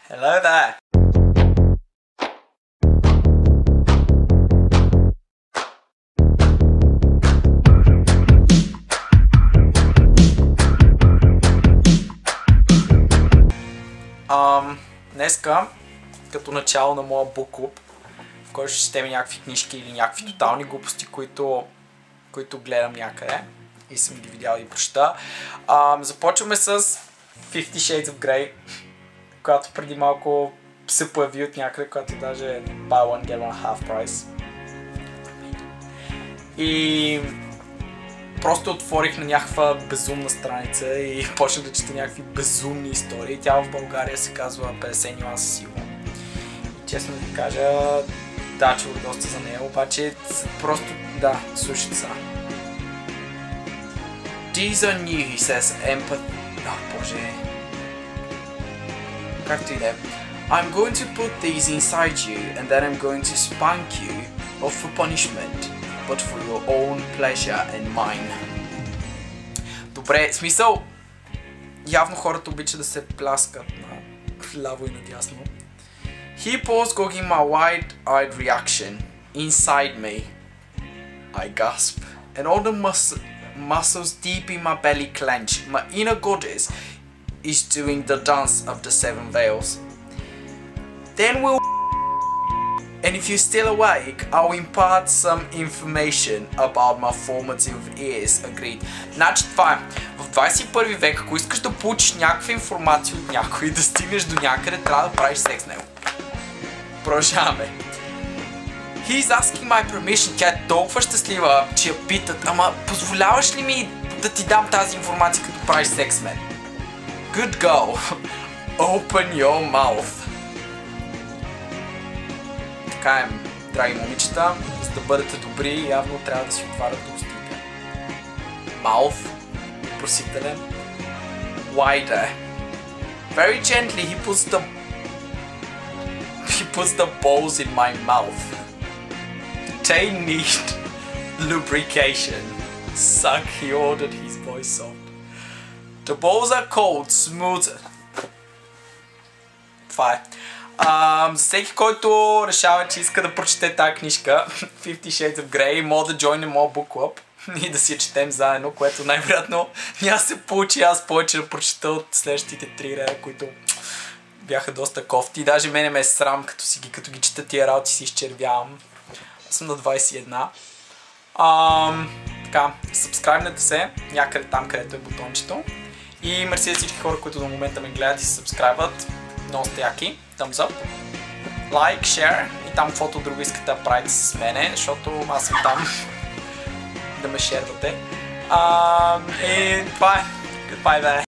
Hello there! Днеска, като начало на моя book club, в който ще четем някакви книжки или някакви тотални глупости, които гледам някъде и съм ги видял и прочета. Започваме с 50 Shades of Grey, която преди малко се появи от някъде, която даже е buy one get one half price. И просто отворих на някаква безумна страница и почнах да чета някакви безумни истории. Тя в България се казва 50 нюанса сиво. И честно да ви кажа, да, чух доста за нея, обаче просто, да, слушайте са. These are new, he says, empathy... боже... Както и да е. I'm going to put these inside you and then I'm going to spank you, not for punishment, but for your own pleasure and mine. Добре, смисъл... Явно хората обичат да се пляскат на ляво и надясно. He paused, gogging my wide-eyed reaction. Inside me, I gasp, and all the muscles deep in my belly clench. My inner goddess is doing the dance of the seven veils. Then we'll and if you're still awake, I'll impart some information about my formative years. Agreed. Значи това е. В 21 век, ако искаш да получиш някаква информация от някой и да стигнеш до някъде, трябва да правиш секс с него. Продължаваме. He's asking my permission. Тя е толкова щастлива, че я питат, ама позволяваш ли ми да ти дам тази информация, като правиш секс с мен? Good girl. Open your mouth. Така е, драги момичета, за да бъдете добри, явно трябва да си отваряте устите. Mouth. Въпросителен. Wider. Very gently he puts the balls in my mouth. They need lubrication. Suck, he ordered, his voice soft. The balls are cold, smooth. Това е. За всеки, който решава, че иска да прочете тази книжка, 50 Shades of Grey, мога да join моя book club и да си я четем заедно, което най-вероятно няма се получи аз повече да прочета от следващите 3 реда, които бяха доста кофти. Даже мене ме е срам, като ги чета тия работи, си изчервявам. Аз съм на 21. Така, сабскрайбнете се някъде там, където е бутончето. И мерси за всички хора, които до момента ме гледат и се сабскрайбват. Много сте яки. Thumbs up. Like, share и там каквото друго искате да правите с мене, защото аз съм там да ме шервате. И това е. Goodbye, bye.